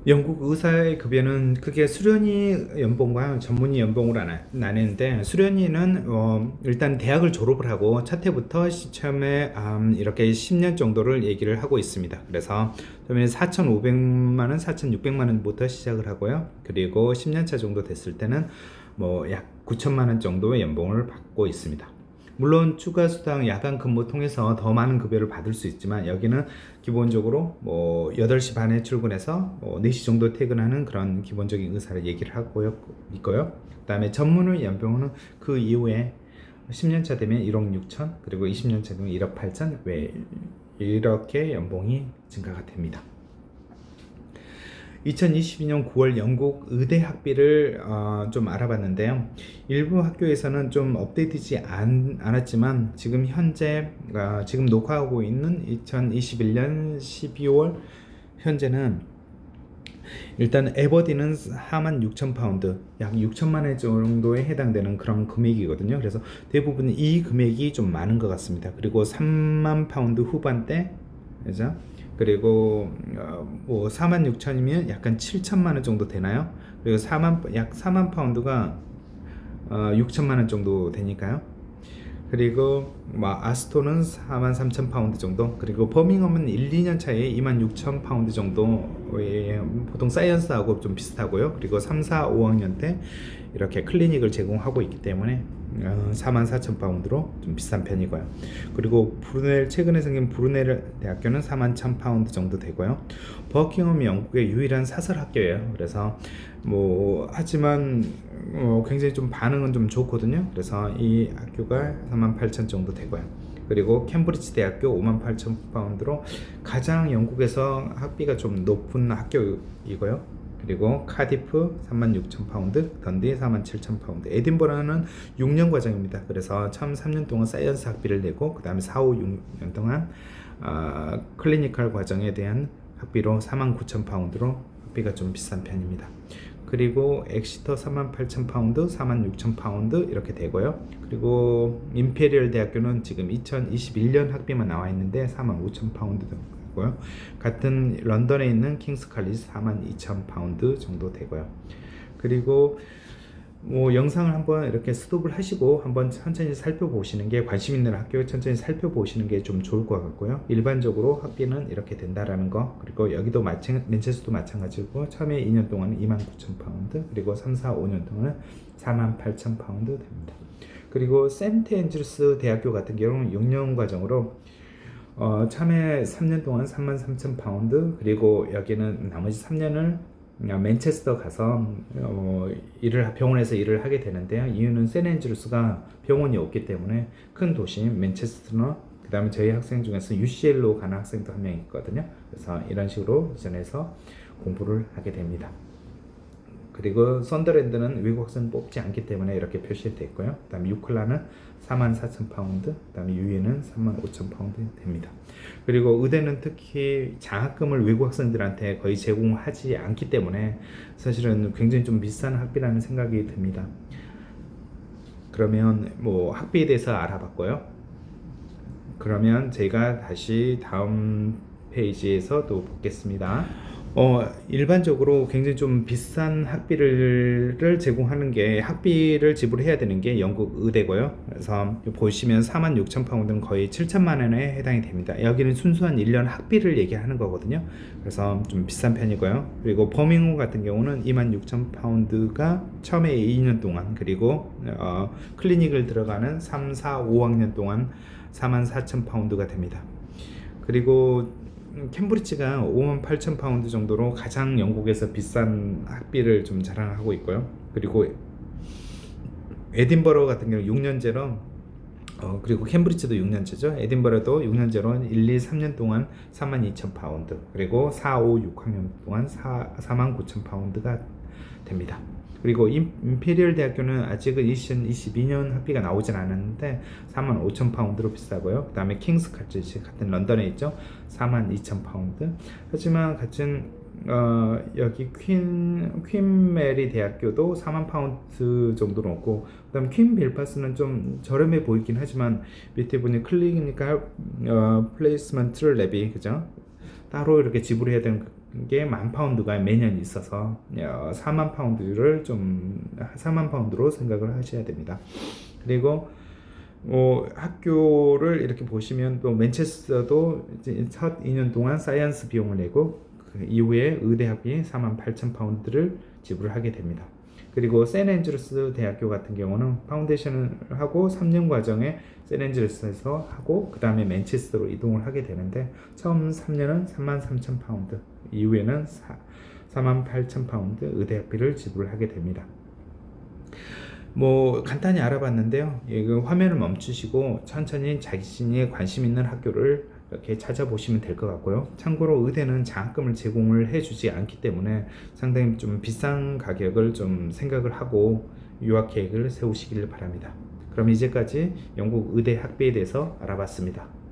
영국 의사의 급여는 크게 수련의 연봉과 전문의 연봉으로 나뉘는데, 수련의는 일단 대학을 졸업을 하고 첫 해부터 시험에 이렇게 10년 정도를 얘기를 하고 있습니다. 그래서 처음에 4,500만 원, 4,600만 원부터 시작을 하고요. 그리고 10년 차 정도 됐을 때는 뭐 약 9천만 원 정도의 연봉을 받고 있습니다. 물론 추가 수당 야간 근무 통해서 더 많은 급여를 받을 수 있지만, 여기는 기본적으로 뭐 8시 반에 출근해서 4시 정도 퇴근하는 그런 기본적인 의사를 얘기를 하고 있고요. 그 다음에 전문의 연봉은 그 이후에 10년 차 되면 1억 6천, 그리고 20년 차 되면 1억 8천, 이렇게 연봉이 증가가 됩니다. 2022년 9월 영국 의대 학비를 좀 알아봤는데요. 일부 학교에서는 좀 업데이트되지 않았지만, 지금 현재 지금 녹화하고 있는 2021년 12월 현재는 일단 에버디는 46,000파운드, 약 6천만 원 정도에 해당되는 그런 금액이거든요. 그래서 대부분 이 금액이 좀 많은 것 같습니다. 그리고 3만 파운드 후반대, 그죠? 그리고 뭐 46,000이면 약간 7천만 원 정도 되나요? 그리고 약 4만 파운드가 6천만 원 정도 되니까요. 그리고 뭐 아스토는 43,000파운드 정도, 그리고 버밍엄은 1, 2년 차에 26,000파운드 정도, 보통 사이언스하고 좀 비슷하고요. 그리고 3, 4, 5학년 때 이렇게 클리닉을 제공하고 있기 때문에 44,000파운드로 좀 비싼 편이고요. 그리고 최근에 생긴 브루넬 대학교는 41,000파운드 정도 되고요. 버킹엄이 영국의 유일한 사설 학교예요. 그래서 뭐 하지만 굉장히 좀 반응은 좀 좋거든요. 그래서 이 학교가 48,000 정도 되고요. 그리고 캠브리지 대학교 58,000파운드로 가장 영국에서 학비가 좀 높은 학교이고요. 그리고 카디프 36,000파운드, 던디 47,000파운드, 에딘버러는 6년 과정입니다. 그래서 처음 3년 동안 사이언스 학비를 내고, 그 다음에 4, 5, 6년 동안 클리니컬 과정에 대한 학비로 49,000파운드로 학비가 좀 비싼 편입니다. 그리고 엑시터 48,000파운드, 46,000파운드 이렇게 되고요. 그리고 임페리얼 대학교는 지금 2021년 학비만 나와 있는데 45,000파운드 고요. 같은 런던에 있는 킹스 칼리지 42,000파운드 정도 되고요. 그리고 뭐 영상을 한번 이렇게 스톱을 하시고 한번 천천히 살펴보시는 게, 관심 있는 학교 천천히 살펴보시는 게 좀 좋을 것 같고요. 일반적으로 학비는 이렇게 된다라는 거, 그리고 여기도 맨체스터도 마찬가지고 처음에 2년 동안 29,000파운드, 그리고 3, 4, 5년 동안은 48,000파운드 됩니다. 그리고 세인트 앤드루스 대학교 같은 경우는 6년 과정으로 참에 3년 동안 33,000파운드, 그리고 여기는 나머지 3년을 맨체스터 가서 병원에서 일을 하게 되는데요. 이유는 세인앤드루스가 병원이 없기 때문에 큰 도시 맨체스터나, 그 다음에 저희 학생 중에서 UCL로 가는 학생도 한 명 있거든요. 그래서 이런 식으로 이전해서 공부를 하게 됩니다. 그리고 썬더랜드는 외국 학생 뽑지 않기 때문에 이렇게 표시되어 있고요. 그 다음에 유클라는 44,000파운드, 그 다음에 유예는 35,000파운드 됩니다. 그리고 의대는 특히 장학금을 외국 학생들한테 거의 제공하지 않기 때문에 사실은 굉장히 좀 비싼 학비라는 생각이 듭니다. 그러면 뭐 학비에 대해서 알아봤고요. 그러면 제가 다시 다음 페이지에서 또 보겠습니다. 일반적으로 굉장히 좀 비싼 학비를 제공하는 게, 학비를 지불해야 되는 게 영국 의대고요. 그래서 보시면 46,000파운드는 거의 7천만 원에 해당이 됩니다. 여기는 순수한 1년 학비를 얘기하는 거거든요. 그래서 좀 비싼 편이고요. 그리고 버밍엄 같은 경우는 26,000파운드가 처음에 2년 동안, 그리고 클리닉을 들어가는 3, 4, 5학년 동안 44,000파운드가 됩니다. 그리고 캠브리지가 58,000파운드 정도로 가장 영국에서 비싼 학비를 좀 자랑하고 있고요. 그리고 에딘버러 같은 경우 6년제로, 그리고 캠브리지도 6년제죠. 에딘버러도 6년제로 1, 2, 3년 동안 32,000파운드, 그리고 4, 5, 6학년 동안 49,000파운드가 됩니다. 그리고 임페리얼 대학교는 아직은 2022년 학비가 나오진 않았는데 45,000파운드로 비싸고요. 그 다음에 킹스 칼리지 같은 런던에 있죠. 42,000파운드. 하지만 같은 여기 퀸 메리 대학교도 4만 파운드 정도 넘고, 그 다음 퀸 벨파스는 좀 저렴해 보이긴 하지만 밑에 보니 클리니컬 플레이스먼트 레비, 그죠? 따로 이렇게 지불해야 되는 게 10,000파운드가 매년 있어서 40,000파운드를 좀 40,000파운드로 생각을 하셔야 됩니다. 그리고 학교를 이렇게 보시면 또 맨체스터도 이제 첫 2년 동안 사이언스 비용을 내고 그 이후에 의대 학비 48,000파운드를 지불하게 됩니다. 그리고 샌앤드루스 대학교 같은 경우는 파운데이션을 하고 3년 과정에 샌앤드루스에서 하고 그 다음에 맨체스터로 이동을 하게 되는데 처음 3년은 33,000파운드, 이후에는 48,000파운드 의대 학비를 지불하게 됩니다. 간단히 알아봤는데요. 그 화면을 멈추시고 천천히 자신이 관심 있는 학교를 이렇게 찾아보시면 될 것 같고요. 참고로 의대는 장학금을 제공을 해주지 않기 때문에 상당히 좀 비싼 가격을 좀 생각을 하고 유학 계획을 세우시길 바랍니다. 그럼 이제까지 영국 의대 학비에 대해서 알아봤습니다.